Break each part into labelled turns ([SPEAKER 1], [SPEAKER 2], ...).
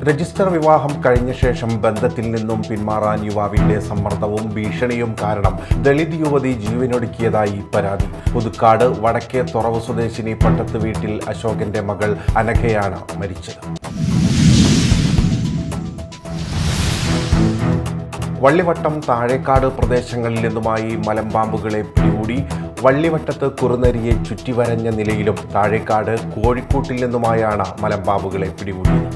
[SPEAKER 1] Register വിവാഹം കഴിഞ്ഞ ശേഷം ബന്ധത്തിൽ നിന്നും പിന്മാറാൻ യുവാവിന്റെ സമ്മർദ്ദവും ഭീഷണിയും കാരണം ദളിത് യുവതി ജീവനൊടുക്കിയതായി പരാതി. പുതുക്കാട് വടക്കേ തുറവ് സ്വദേശിനി പട്ടത്ത് വീട്ടിൽ അശോകന്റെ മകൾ അനഘയാണ് മരിച്ചത്. വള്ളിവട്ടം താഴേക്കാട് പ്രദേശങ്ങളിൽ നിന്നുമായി മലമ്പാമ്പുകളെ പിടികൂടി. വള്ളിവട്ടത്ത് കുറുനരിയെ ചുറ്റിവരഞ്ഞ നിലയിലും താഴേക്കാട് കോഴിക്കോട്ടിൽ നിന്നുമായാണ് മലമ്പാമ്പുകളെ പിടികൂടിയത്.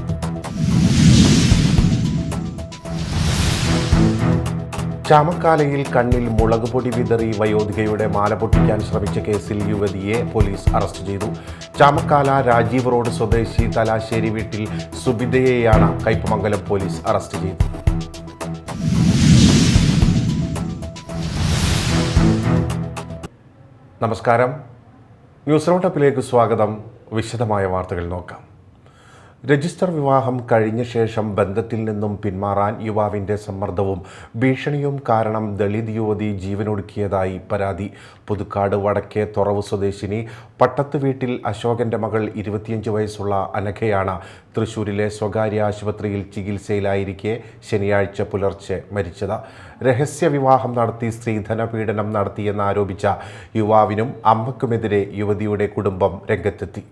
[SPEAKER 1] ചാമക്കാലയിൽ കണ്ണിൽ മുളകുപൊടി വിതറി വയോധികയുടെ മാല പൊട്ടിക്കാൻ ശ്രമിച്ച കേസിൽ യുവതിയെ പോലീസ് അറസ്റ്റ് ചെയ്തു. ചാമക്കാല രാജീവ് റോഡ് സ്വദേശി തലാശ്ശേരി വീട്ടിൽ സുബിതയെയാണ് കയ്പമംഗലം പോലീസ് അറസ്റ്റ് ചെയ്തത്. നമസ്കാരം, ന്യൂസ് റൗണ്ടപ്പിലേക്ക് സ്വാഗതം. വിശദമായ വാർത്തകൾ നോക്കാം. രജിസ്റ്റർ വിവാഹം കഴിഞ്ഞ ശേഷം ബന്ധത്തിൽ നിന്നും പിന്മാറാൻ യുവാവിന്റെ സമ്മർദ്ദവും ഭീഷണിയും കാരണം ദളിത് യുവതി ജീവനൊടുക്കിയതായി പരാതി. പുതുക്കാട് വടക്കേ തുറവ് സ്വദേശിനി പട്ടത്ത് വീട്ടിൽ അശോകന്റെ മകൾ 25 വയസ്സുള്ള അനഘയാണ് തൃശൂരിലെ സ്വകാര്യ ആശുപത്രിയിൽ ചികിത്സയിലായിരിക്കെ ശനിയാഴ്ച പുലർച്ചെ മരിച്ചത്. രഹസ്യ വിവാഹം നടത്തി സ്ത്രീധന പീഡനം നടത്തിയെന്നാരോപിച്ച യുവാവിനും അമ്മയ്ക്കുമെതിരെ യുവതിയുടെ കുടുംബം രംഗത്തെത്തി.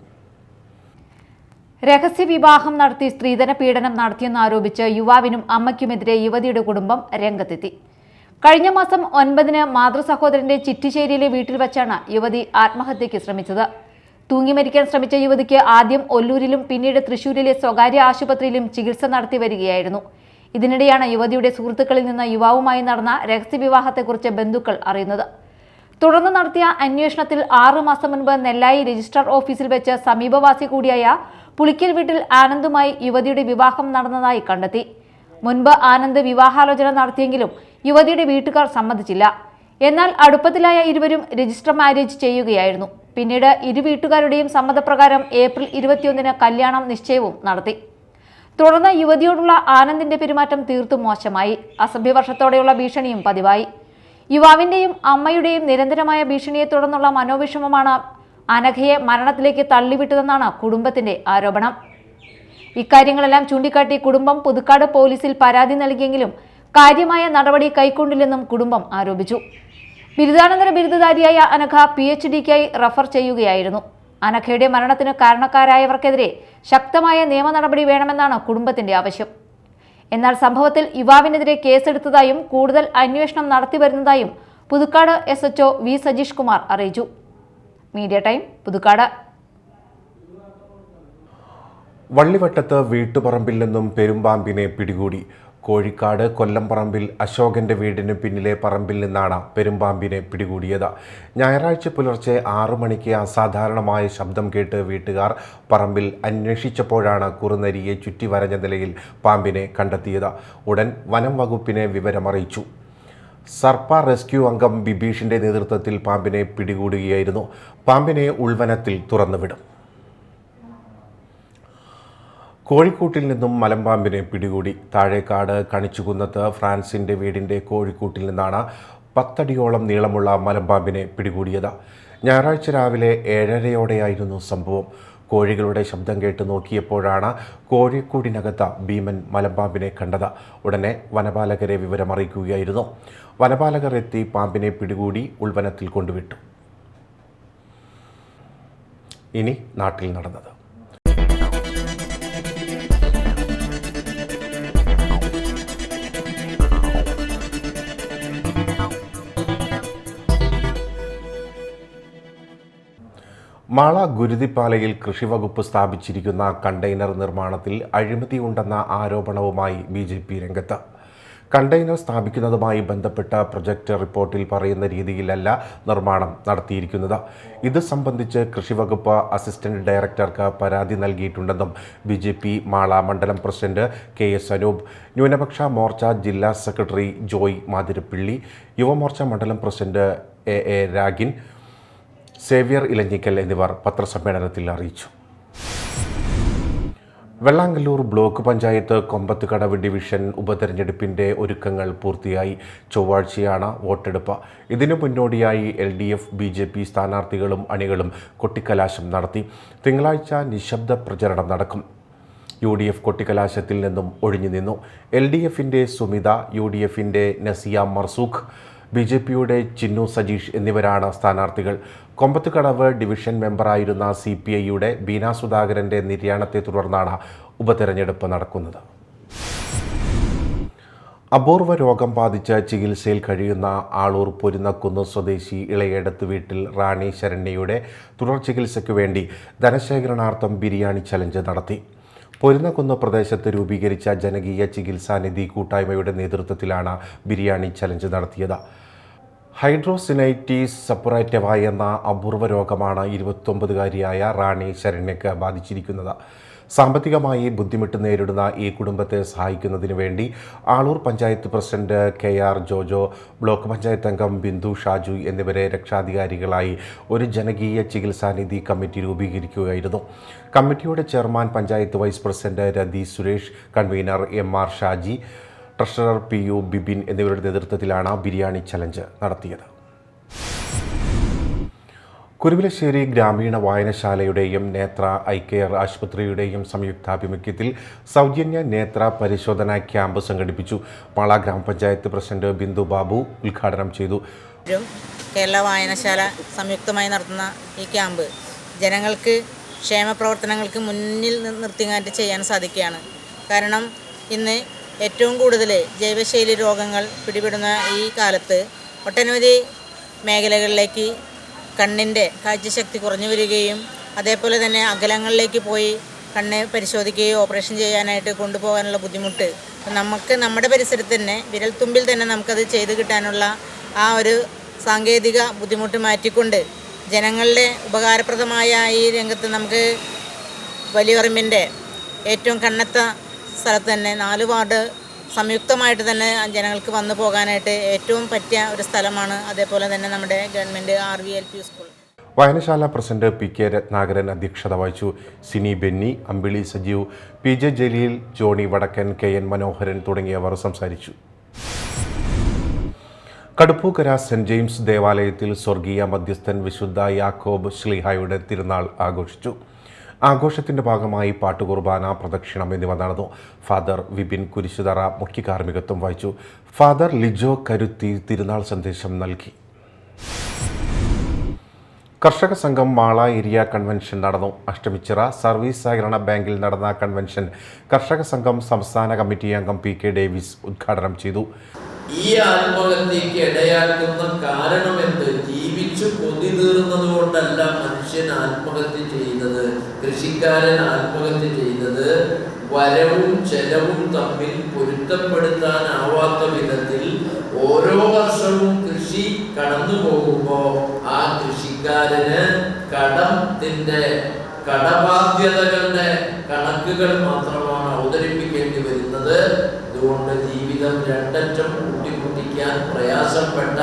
[SPEAKER 2] രഹസ്യ വിവാഹം നടത്തി സ്ത്രീധന പീഡനം നടത്തിയെന്നാരോപിച്ച് യുവാവിനും അമ്മയ്ക്കുമെതിരെ യുവതിയുടെ കുടുംബം രംഗത്തെത്തി. കഴിഞ്ഞ മാസം 9-ന് മാതൃസഹോദരന്റെ ചിറ്റിശ്ശേരിയിലെ വീട്ടിൽ വച്ചാണ് യുവതി ആത്മഹത്യയ്ക്ക് ശ്രമിച്ചത്. തൂങ്ങി മരിക്കാൻ ശ്രമിച്ച യുവതിക്ക് ആദ്യം ഒല്ലൂരിലും പിന്നീട് തൃശൂരിലെ സ്വകാര്യ ആശുപത്രിയിലും ചികിത്സ നടത്തി വരികയായിരുന്നു. ഇതിനിടെയാണ് യുവതിയുടെ സുഹൃത്തുക്കളിൽ നിന്ന് യുവാവുമായി നടന്ന രഹസ്യവിവാഹത്തെക്കുറിച്ച് ബന്ധുക്കൾ അറിയുന്നത്. തുടർന്ന് നടത്തിയ അന്വേഷണത്തിൽ 6 മാസം മുൻപ് നെല്ലായി രജിസ്ട്രാർ ഓഫീസിൽ വെച്ച് സമീപവാസി കൂടിയായ പുളിക്കൽ വീട്ടിൽ ആനന്ദുമായി യുവതിയുടെ വിവാഹം നടന്നതായി കണ്ടെത്തി. മുൻപ് ആനന്ദ് വിവാഹാലോചന നടത്തിയെങ്കിലും യുവതിയുടെ വീട്ടുകാർ സമ്മതിച്ചില്ല. എന്നാൽ അടുപ്പത്തിലായ ഇരുവരും രജിസ്റ്റർ മാരേജ് ചെയ്യുകയായിരുന്നു. പിന്നീട് ഇരു വീട്ടുകാരുടെയും സമ്മതപ്രകാരം ഏപ്രിൽ 21-ന് കല്യാണം നിശ്ചയവും നടത്തി. തുടർന്ന് യുവതിയോടുള്ള ആനന്ദിന്റെ പെരുമാറ്റം തീർത്തും മോശമായി. അസഭ്യവർഷത്തോടെയുള്ള ഭീഷണിയും പതിവായി. യുവാവിന്റെയും അമ്മയുടെയും നിരന്തരമായ ഭീഷണിയെ തുടർന്നുള്ള മനോവിഷമമാണ് അനഘയെ മരണത്തിലേക്ക് തള്ളിവിട്ടതെന്നാണ് കുടുംബത്തിന്റെ ആരോപണം. ഇക്കാര്യങ്ങളെല്ലാം ചൂണ്ടിക്കാട്ടി കുടുംബം പുതുക്കാട് പോലീസിൽ പരാതി നൽകിയെങ്കിലും കാര്യമായ നടപടി കൈക്കൊണ്ടില്ലെന്നും കുടുംബം ആരോപിച്ചു. ബിരുദാനന്തര ബിരുദധാരിയായ അനഘ PhDക്കായി റഫർ ചെയ്യുകയായിരുന്നു. അനഘയുടെ മരണത്തിന് കാരണക്കാരായവർക്കെതിരെ ശക്തമായ നിയമ നടപടി വേണമെന്നാണ് കുടുംബത്തിന്റെ ആവശ്യം. എന്നാൽ സംഭവത്തിൽ യുവാവിനെതിരെ കേസെടുത്തതായും കൂടുതൽ അന്വേഷണം നടത്തിവരുന്നതായും പുതുക്കാട് SHO V സജീഷ് കുമാർ അറിയിച്ചു. Media time, Puthukkad.
[SPEAKER 1] വള്ളിവട്ടത്ത് വീട്ടുപറമ്പിൽ നിന്നും പെരുമ്പാമ്പിനെ പിടികൂടി. കോഴിക്കാട് കൊല്ലംപറമ്പിൽ അശോകന്റെ വീടിന് പിന്നിലെ പറമ്പിൽ നിന്നാണ് പെരുമ്പാമ്പിനെ പിടികൂടിയത്. ഞായറാഴ്ച പുലർച്ചെ 6 മണിക്ക് അസാധാരണമായ ശബ്ദം കേട്ട് വീട്ടുകാർ പറമ്പിൽ അന്വേഷിച്ചപ്പോഴാണ് കുറുനരിയെ ചുറ്റിവരഞ്ഞ നിലയിൽ പാമ്പിനെ കണ്ടെത്തിയത്. ഉടൻ വനം വകുപ്പിനെ വിവരമറിയിച്ചു. സർപ്പ റെസ്ക്യൂ അംഗം ബിബീഷിന്റെ നേതൃത്വത്തിൽ പാമ്പിനെ പിടികൂടുകയായിരുന്നു. പാമ്പിനെ ഉൾവനത്തിൽ തുറന്നുവിടും. കോഴിക്കോട്ടിൽ നിന്നും മലമ്പാമ്പിനെ പിടികൂടി. താഴേക്കാട് കണിച്ചുകുന്നത്ത് ഫ്രാൻസിന്റെ വീടിന്റെ കോഴിക്കോട്ടിൽ നിന്നാണ് 10 അടിയോളം നീളമുള്ള മലമ്പാമ്പിനെ പിടികൂടിയത്. ഞായറാഴ്ച രാവിലെ 7:30യോടെയായിരുന്നു സംഭവം. കോഴികളുടെ ശബ്ദം കേട്ട് നോക്കിയപ്പോഴാണ് കോഴിക്കൂടിനകത്ത് ഭീമൻ മലമ്പാമ്പിനെ കണ്ടത്. ഉടനെ വനപാലകരെ വിവരമറിയിക്കുകയായിരുന്നു. വനപാലകർ എത്തി പാമ്പിനെ പിടികൂടി ഉൾവനത്തിൽ കൊണ്ടുവിട്ടു. ഇനി നാട്ടിൽ നടന്നത്. മാള ഗുരുതിപ്പാലയിൽ കൃഷിവകുപ്പ് സ്ഥാപിച്ചിരിക്കുന്ന കണ്ടെയ്നർ നിർമ്മാണത്തിൽ അഴിമതിയുണ്ടെന്ന ആരോപണവുമായി BJP രംഗത്ത്. കണ്ടെയ്നർ സ്ഥാപിക്കുന്നതുമായി ബന്ധപ്പെട്ട പ്രൊജക്ട് റിപ്പോർട്ടിൽ പറയുന്ന രീതിയിലല്ല നിർമ്മാണം നടത്തിയിരിക്കുന്നത്. ഇത് സംബന്ധിച്ച് കൃഷിവകുപ്പ് അസിസ്റ്റന്റ് ഡയറക്ടർക്ക് പരാതി നൽകിയിട്ടുണ്ടെന്നും BJP മാള മണ്ഡലം പ്രസിഡന്റ് KS അനൂപ്, ന്യൂനപക്ഷ മോർച്ച ജില്ലാ സെക്രട്ടറി ജോയ് മാതിരപ്പിള്ളി, യുവമോർച്ച മണ്ഡലം പ്രസിഡന്റ് AA രാഗിൻ, സേവ്യർ ഇലഞ്ഞിക്കൽ എന്നിവർ പത്രസമ്മേളനത്തിൽ അറിയിച്ചു. വെള്ളാങ്കല്ലൂർ ബ്ലോക്ക് പഞ്ചായത്ത് കൊമ്പത്തുകടവ് ഡിവിഷൻ ഉപതെരഞ്ഞെടുപ്പിന്റെ ഒരുക്കങ്ങൾ പൂർത്തിയായി. ചൊവ്വാഴ്ചയാണ് വോട്ടെടുപ്പ്. ഇതിനു മുന്നോടിയായി LDF BJP സ്ഥാനാർത്ഥികളും അണികളും കൊട്ടിക്കലാശം നടത്തി. തിങ്കളാഴ്ച നിശബ്ദ പ്രചരണം നടക്കും. UDF കൊട്ടിക്കലാശത്തിൽ നിന്നും ഒഴിഞ്ഞു നിന്നു. LDFിൻ്റെ സുമിത, UDFിൻ്റെ നസിയ മർസൂഖ്, BJPയുടെ ചിന്നു സജീഷ് എന്നിവരാണ് സ്ഥാനാർത്ഥികൾ. കൊമ്പത്തുകടവ് ഡിവിഷൻ മെമ്പറായിരുന്ന CPIയുടെ ബീന സുധാകരൻ്റെ നിര്യാണത്തെ തുടർന്നാണ് ഉപതെരഞ്ഞെടുപ്പ് നടക്കുന്നത്. അപൂർവ രോഗം ബാധിച്ച് ചികിത്സയിൽ കഴിയുന്ന ആളൂർ പൊരുന്നക്കുന്ന് സ്വദേശി ഇളയേടത്ത് വീട്ടിൽ റാണി ശരണ്യയുടെ തുടർ ചികിത്സയ്ക്കു വേണ്ടി ധനശേഖരണാർത്ഥം ബിരിയാണി ചലഞ്ച് നടത്തി. പൊരുന്നക്കുന്ന് പ്രദേശത്ത് രൂപീകരിച്ച ജനകീയ ചികിത്സാനിധി കൂട്ടായ്മയുടെ നേതൃത്വത്തിലാണ് ബിരിയാണി ചലഞ്ച് നടത്തിയത്. ഹൈഡ്രോസിനൈറ്റിസ് സപ്പുറേറ്റീവ എന്ന അപൂർവ രോഗമാണ് 29-കാരിയായ റാണി ശരണ്യയ്ക്ക് ബാധിച്ചിരിക്കുന്നത്. സാമ്പത്തികമായി ബുദ്ധിമുട്ട് നേരിടുന്ന ഈ കുടുംബത്തെ സഹായിക്കുന്നതിന് വേണ്ടി Aloor panchayat president KR Jojo, block panchayat അംഗം ബിന്ദു ഷാജു എന്നിവരെ രക്ഷാധികാരികളായി ഒരു ജനകീയ ചികിത്സാനിധി കമ്മിറ്റി രൂപീകരിക്കുകയായിരുന്നു. കമ്മിറ്റിയുടെ chairman panchayat vice president Rathi Suresh, convener MR Shaji, treasurer PU Bibin എന്നിവരുടെ നേതൃത്വത്തിലാണ് ബിരിയാണി ചലഞ്ച് നടത്തിയത്. കുരുവിലശ്ശേരി ഗ്രാമീണ വായനശാലയുടെയും നേത്ര ഐ കെയർ ആശുപത്രിയുടെയും സംയുക്താഭിമുഖ്യത്തിൽ സൗജന്യ നേത്ര പരിശോധനാ ക്യാമ്പ് സംഘടിപ്പിച്ചു. മാള ഗ്രാമപഞ്ചായത്ത് പ്രസിഡന്റ് ബിന്ദു ബാബു ഉദ്ഘാടനം ചെയ്തു.
[SPEAKER 3] കേരള വായനശാല സംയുക്തമായി നടത്തുന്ന ഈ ക്യാമ്പ് ജനങ്ങൾക്ക് ക്ഷേമ പ്രവർത്തനങ്ങൾക്ക് മുന്നിൽ നിർത്തിങ്ങാറ്റ് ചെയ്യാൻ സാധിക്കുകയാണ്. കാരണം ഇന്ന് ഏറ്റവും കൂടുതൽ ജൈവശൈലി രോഗങ്ങൾ പിടിപെടുന്ന ഈ കാലത്ത് ഒട്ടനവധി മേഖലകളിലേക്ക് കണ്ണിൻ്റെ കാഴ്ചശക്തി കുറഞ്ഞു വരികയും അതേപോലെ തന്നെ അകലങ്ങളിലേക്ക് പോയി കണ്ണ് പരിശോധിക്കുകയോ ഓപ്പറേഷൻ ചെയ്യാനായിട്ട് കൊണ്ടുപോകാനുള്ള ബുദ്ധിമുട്ട് നമുക്ക് നമ്മുടെ പരിസരത്ത് തന്നെ വിരൽത്തുമ്പിൽ തന്നെ നമുക്കത് ചെയ്ത് കിട്ടാനുള്ള ആ ഒരു സാങ്കേതിക ബുദ്ധിമുട്ട് മാറ്റിക്കൊണ്ട് ജനങ്ങളുടെ ഉപകാരപ്രദമായ ഈ രംഗത്ത് നമുക്ക് വലിയപറമ്പിൻ്റെ ഏറ്റവും കണ്ണത്ത സ്ഥലത്ത് തന്നെ 4 വാർഡ് സംയുക്തമായിട്ട് തന്നെ ജനങ്ങൾക്ക് വന്നു പോകാനായിട്ട് ഏറ്റവും പറ്റിയ ഒരു സ്ഥലമാണ്. അതേപോലെ തന്നെ നമ്മുടെ ഗവൺമെൻറ് RVLP സ്കൂൾ.
[SPEAKER 1] വായനശാല പ്രസിഡന്റ് PK രത്നാകരൻ അധ്യക്ഷത വഹിച്ചു. സിനി ബെന്നി, അമ്പിളി സജീവ്, PJ ജലീൽ, ജോണി വടക്കൻ, KN മനോഹരൻ തുടങ്ങിയവർ സംസാരിച്ചു. കടുപ്പൂക്കര സെന്റ് ജെയിംസ് ദേവാലയത്തിൽ സ്വർഗീയ മധ്യസ്ഥൻ വിശുദ്ധ യാക്കോബ് ശ്ലീഹായുടെ തിരുനാൾ ആഘോഷിച്ചു. ആഘോഷത്തിന്റെ ഭാഗമായി പാട്ടുകുർബാന, പ്രദക്ഷിണം എന്നിവ നടന്നു. ഫാദർ വിപിൻ കുരിശുതറ മുഖ്യ കാർമ്മികത്വം വഹിച്ചു. ഫാദർ ലിജോ കരുത്തി തിരുനാൾ സന്ദേശം നൽകി. കർഷക സംഘം മാള ഏരിയ കൺവെൻഷൻ നടന്നു. അഷ്ടമിച്ചിറ സർവീസ് സഹകരണ ബാങ്കിൽ നടന്ന കൺവെൻഷൻ കർഷക സംഘം സംസ്ഥാന കമ്മിറ്റി അംഗം PK ഡേവിസ് ഉദ്ഘാടനം ചെയ്തു.
[SPEAKER 4] ഈ ആത്മഹത്യക്ക് ഇടയാക്കുന്ന കാരണമെന്ത്? ജീവിച്ചു കൊതി തീർന്നത് കൊണ്ടല്ല മനുഷ്യൻ ആത്മഹത്യ ചെയ്യുന്നത്, കൃഷിക്കാരൻ ആത്മഹത്യ ചെയ്യുന്നത് വരവും ചെലവും തമ്മിൽ പൊരുത്തപ്പെടുത്താനാവാത്ത വിധത്തിൽ ഓരോ വർഷവും കൃഷി കടന്നു പോകുമ്പോൾ ആ കൃഷിക്കാരന് കടബാധ്യതകളുടെ കണക്കുകൾ മാത്രമാണ് അവതരിപ്പിക്കേണ്ടി വരുന്നത്. അതുകൊണ്ട് ജീവിതം രണ്ടറ്റം കൂട്ടിമുട്ടിക്കാൻ പ്രയാസപ്പെട്ട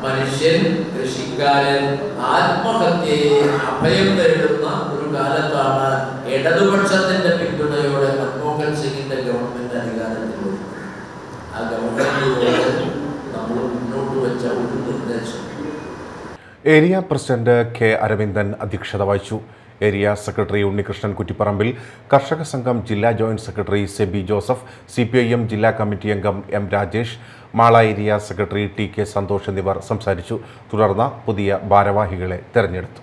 [SPEAKER 4] മനുഷ്യൻ, കൃഷിക്കാരൻ ആത്മഹത്യയെ അഭയം തേടുന്ന ഒരു കാലത്താണ് ഇടതുപക്ഷത്തിന്റെ പിന്തുണയോടെ മൻമോഹൻ സിംഗിന്റെ ഗവൺമെന്റ് അധികാരത്തിൽ വരുന്നത്. ആ ഗവൺമെന്റിലൂടെ നമ്മൾ മുന്നോട്ട് വെച്ച ഒരു നിർദ്ദേശം.
[SPEAKER 1] ഏരിയ പ്രസിഡന്റ് K അരവിന്ദൻ അധ്യക്ഷത വഹിച്ചു. ഏരിയ സെക്രട്ടറി ഉണ്ണികൃഷ്ണൻ കുറ്റിപ്പറമ്പിൽ, കർഷക സംഘം ജില്ലാ joint secretary Seby Joseph, CPIM ജില്ലാ കമ്മിറ്റി അംഗം M Rajesh, Mala area secretary TK Santhosh എന്നിവർ സംസാരിച്ചു. തുടർന്ന് പുതിയ ഭാരവാഹികളെ തെരഞ്ഞെടുത്തു.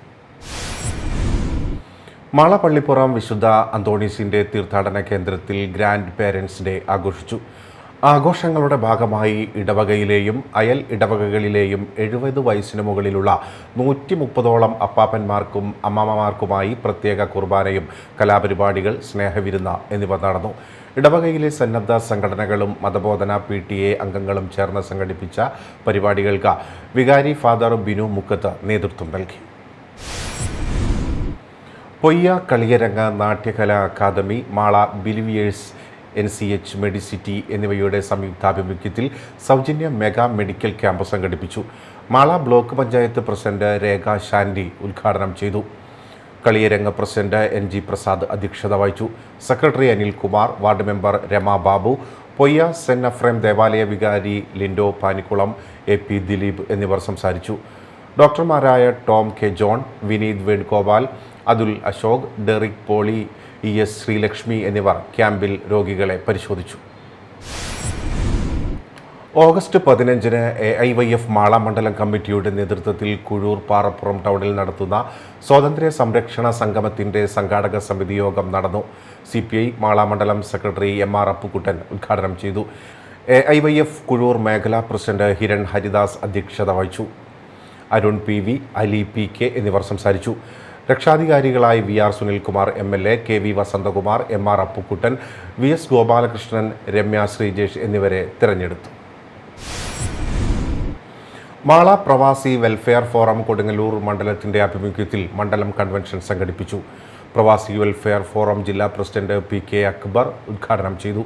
[SPEAKER 1] മാള പള്ളിപ്പുറം വിശുദ്ധ അന്തോണീസിന്റെ തീർത്ഥാടന കേന്ദ്രത്തിൽ ഗ്രാൻഡ് പേരൻസ് ഡേ ആഘോഷിച്ചു. ആഘോഷങ്ങളുടെ ഭാഗമായി ഇടവകയിലെയും അയൽ ഇടവകകളിലെയും 70 വയസ്സിന് മുകളിലുള്ള 130ഓളം അപ്പാപ്പന്മാർക്കും അമ്മാമ്മമാർക്കുമായി പ്രത്യേക കുർബാനയും കലാപരിപാടികൾ, സ്നേഹവിരുന്ന് എന്നിവ നടന്നു. ഇടവകയിലെ സന്നദ്ധ സംഘടനകളും മതബോധന PTA അംഗങ്ങളും ചേർന്ന് സംഘടിപ്പിച്ച പരിപാടികൾക്ക് വികാരി ഫാദർ ബിനു മുക്കത്ത് നേതൃത്വം നൽകി. Poyya Kaliyarang Natyakala academy, Mala believers, NCH medicity എന്നിവയുടെ സംയുക്താഭിമുഖ്യത്തിൽ സൗജന്യ മെഗാ മെഡിക്കൽ ക്യാമ്പ് സംഘടിപ്പിച്ചു. മാള ബ്ലോക്ക് പഞ്ചായത്ത് പ്രസിഡന്റ് രേഖ ശാന്തി ഉദ്ഘാടനം ചെയ്തു. കളിയരങ്ങ് പ്രസിഡന്റ് NG പ്രസാദ് അധ്യക്ഷത വഹിച്ചു. Secretary Anilkumar, ward member Rama Babu, Poyya saint Ephrem ദേവാലയ വികാരി ലിൻഡോ പാനിക്കുളം, AP ദിലീപ് എന്നിവർ സംസാരിച്ചു. ഡോക്ടർമാരായ Tom K John, Vineeth Venugopal, Athul Ashok, Derick Poly, ES Sreelakshmi എന്നിവർ ക്യാമ്പിൽ രോഗികളെ പരിശോധിച്ചു. ഓഗസ്റ്റ് 15-ന് AIYF മാള മണ്ഡലം കമ്മിറ്റിയുടെ നേതൃത്വത്തിൽ കുഴൂർ പാറപ്പുറം ടൗണിൽ നടത്തുന്ന സ്വാതന്ത്ര്യ സംരക്ഷണ സംഗമത്തിന്റെ സംഘാടക സമിതി യോഗം നടന്നു. CPI മാള മണ്ഡലം സെക്രട്ടറി MR അപ്പുക്കുട്ടൻ ഉദ്ഘാടനം ചെയ്തു. AIYF കുഴൂർ മേഖലാ പ്രസിഡന്റ് ഹിരൺ ഹരിദാസ് അധ്യക്ഷത വഹിച്ചു. അരുൺ PV, അലി PK എന്നിവർ സംസാരിച്ചു. രക്ഷാധികാരികളായി VR Sunilkumar MLA, KV Vasanthakumar, MR Appukuttan, VS Gopalakrishnan, Ramya Sreejesh എന്നിവരെ തിരഞ്ഞെടുത്തു. മാള പ്രവാസി വെൽഫെയർ ഫോറം കൊടുങ്ങല്ലൂർ മണ്ഡലത്തിന്റെ ആഭിമുഖ്യത്തിൽ മണ്ഡലം കൺവെൻഷൻ സംഘടിപ്പിച്ചു. പ്രവാസി വെൽഫെയർ ഫോറം ജില്ലാ പ്രസിഡന്റ് PK അക്ബർ ഉദ്ഘാടനം ചെയ്തു.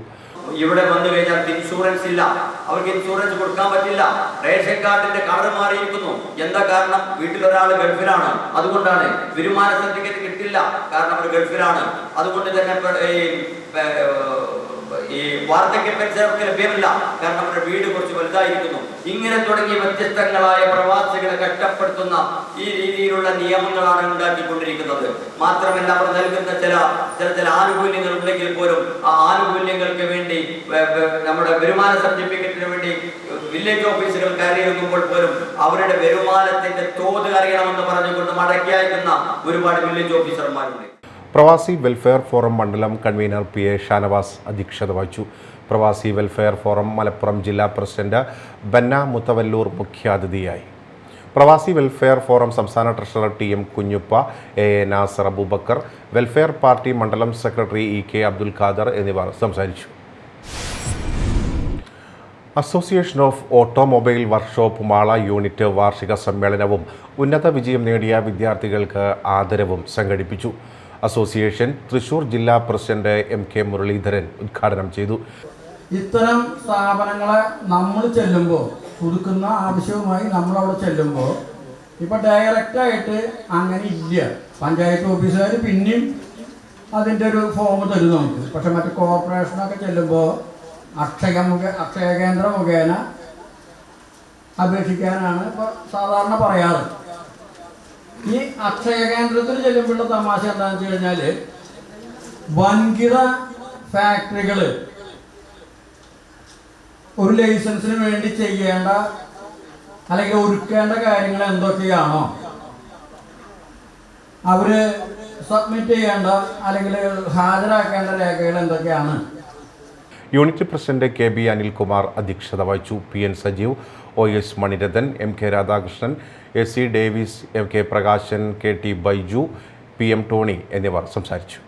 [SPEAKER 5] ഇവിടെ വന്നു കഴിഞ്ഞാൽ ഇൻഷുറൻസ് ഇല്ല, അവർക്ക് ഇൻഷുറൻസ് കൊടുക്കാൻ പറ്റില്ല. റേഷൻ കാർഡിന്റെ കളർ മാറിയിരിക്കുന്നു. എന്താ കാരണം? വീട്ടിലൊരാൾ ഗൾഫിലാണ്, അതുകൊണ്ടാണ്. വരുമാന സർട്ടിഫിക്കറ്റ് കിട്ടില്ല, കാരണം അവർ ഗൾഫിലാണ്. അതുകൊണ്ട് തന്നെ ഈ വാർദ്ധക്യ പെൻഷൻ ലഭ്യമല്ല, കാരണം അവരുടെ വീട് കുറച്ച് വലുതായിരിക്കുന്നു. ഇങ്ങനെ തുടങ്ങിയ വ്യത്യസ്തങ്ങളായ പ്രവാസികളെ കഷ്ടപ്പെടുത്തുന്ന ഈ രീതിയിലുള്ള നിയമങ്ങളാണ് ഉണ്ടാക്കിക്കൊണ്ടിരിക്കുന്നത്. മാത്രമല്ല, അവർ നൽകുന്ന ചില ആനുകൂല്യങ്ങൾ ഉണ്ടെങ്കിൽ പോലും ആ ആനുകൂല്യങ്ങൾക്ക് വേണ്ടി നമ്മുടെ വരുമാന സർട്ടിഫിക്കറ്റിന് വേണ്ടി വില്ലേജ് ഓഫീസുകൾ കയറിയിറങ്ങുമ്പോൾ പോലും അവരുടെ വരുമാനത്തിന്റെ തോത് അറിയണമെന്ന് പറഞ്ഞുകൊണ്ട് മടക്കി അയക്കുന്ന ഒരുപാട് വില്ലേജ് ഓഫീസർമാരുണ്ട്.
[SPEAKER 1] പ്രവാസി വെൽഫെയർ ഫോറം മണ്ഡലം കൺവീനർ PA ഷാനവാസ് അധ്യക്ഷത വഹിച്ചു. പ്രവാസി വെൽഫെയർ ഫോറം മലപ്പുറം ജില്ലാ പ്രസിഡന്റ് ബന്ന മുത്തവല്ലൂർ മുഖ്യാതിഥിയായി. പ്രവാസി വെൽഫെയർ ഫോറം സംസ്ഥാന treasurer TM Kunjuppa, AA Nasar Abubakar, welfare party മണ്ഡലം സെക്രട്ടറി EK അബ്ദുൽ ഖാദർ എന്നിവർ സംസാരിച്ചു. Association of automobile workshop Mala unit വാർഷിക സമ്മേളനവും ഉന്നത വിജയം നേടിയ വിദ്യാർത്ഥികൾക്ക് ആദരവും സംഘടിപ്പിച്ചു. അസോസിയേഷൻ തൃശൂർ ജില്ലാ പ്രസിഡന്റ് MK മുരളീധരൻ ഉദ്ഘാടനം ചെയ്തു.
[SPEAKER 6] ഇത്തരം സ്ഥാപനങ്ങളെ നമ്മൾ ചെല്ലുമ്പോൾ, പുതുക്കുന്ന ആവശ്യവുമായി നമ്മളവിടെ ചെല്ലുമ്പോൾ ഇപ്പോൾ ഡയറക്റ്റായിട്ട് അങ്ങനെ ഇല്ല. പഞ്ചായത്ത് ഓഫീസുകാർ പിന്നെയും അതിൻ്റെ ഒരു ഫോം തരും നമുക്ക്. പക്ഷെ മറ്റ് കോർപ്പറേഷനൊക്കെ ചെല്ലുമ്പോൾ അക്ഷയ കേന്ദ്ര മുഖേന അപേക്ഷിക്കാനാണ് ഇപ്പോൾ സാധാരണ പറയാറ്. ഈ അക്ഷയ കേന്ദ്രത്തിൽ ചെല്ലുമ്പോഴുള്ള തമാശ എന്താണെന്ന് വെച്ച് കഴിഞ്ഞാൽ, വൻകിട ഫാക്ടറികൾ ഒരു ലൈസൻസിന് വേണ്ടി ചെയ്യേണ്ട അല്ലെങ്കിൽ ഒരുക്കേണ്ട കാര്യങ്ങൾ എന്തൊക്കെയാണോ അവർ സബ്മിറ്റ് ചെയ്യേണ്ട അല്ലെങ്കിൽ ഹാജരാക്കേണ്ട രേഖകൾ എന്തൊക്കെയാണ്.
[SPEAKER 1] യൂണിറ്റ് പ്രസിഡന്റ് KB അനിൽകുമാർ അധ്യക്ഷത വഹിച്ചു. PN Sajeev, OS Manirathan, MK Radhakrishnan, AC Davis, MK Prakashan, KT Baiju, PM Tony എന്നിവർ സംസാരിച്ചു.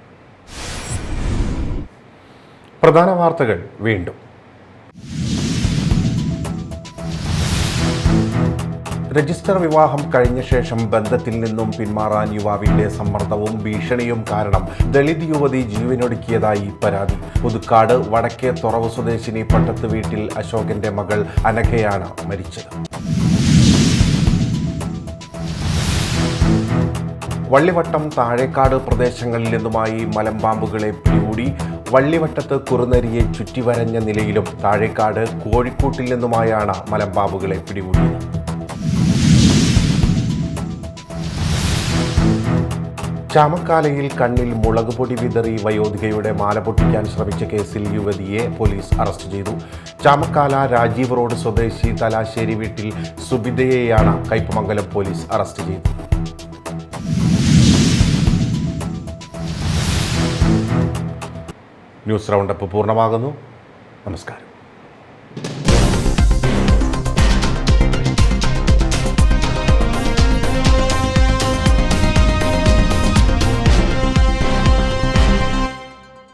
[SPEAKER 1] പ്രധാന വാർത്തകൾ വീണ്ടും. രജിസ്റ്റർ വിവാഹം കഴിഞ്ഞ ശേഷം ബന്ധത്തിൽ നിന്നും പിന്മാറാൻ യുവാവിന്റെ സമ്മർദ്ദവും ഭീഷണിയും കാരണം ദളിത് യുവതി ജീവനൊടുക്കിയതായി പരാതി. പുതുക്കാട് വടക്കേ തുറവ് സ്വദേശിനി പട്ടത്ത് വീട്ടിൽ അശോകന്റെ മകൾ അനഘയാണ് മരിച്ചത്. വള്ളിവട്ടം താഴേക്കാട് പ്രദേശങ്ങളിൽ നിന്നുമായി മലമ്പാമ്പുകളെ പിടികൂടി. വള്ളിവട്ടത്ത് കുറുനരിയെ ചുറ്റിവരഞ്ഞ നിലയിലും താഴേക്കാട് കോഴിക്കോട്ടിൽ നിന്നുമായാണ് മലമ്പാമ്പുകളെ പിടികൂടിയത്. ചാമക്കാലയിൽ കണ്ണിൽ മുളക് പൊടി വിതറി വയോധികയുടെ മാല പൊട്ടിക്കാൻ ശ്രമിച്ച കേസിൽ യുവതിയെ പോലീസ് അറസ്റ്റ് ചെയ്തു. ചാമക്കാല രാജീവ് റോഡ് സ്വദേശി തലാശ്ശേരി വീട്ടിൽ സുബിതയെയാണ് കയ്പമംഗലം പോലീസ് അറസ്റ്റ് ചെയ്തത്. ന്യൂസ് റൗണ്ടപ്പ് പൂർണ്ണമാകുന്നു. നമസ്കാരം.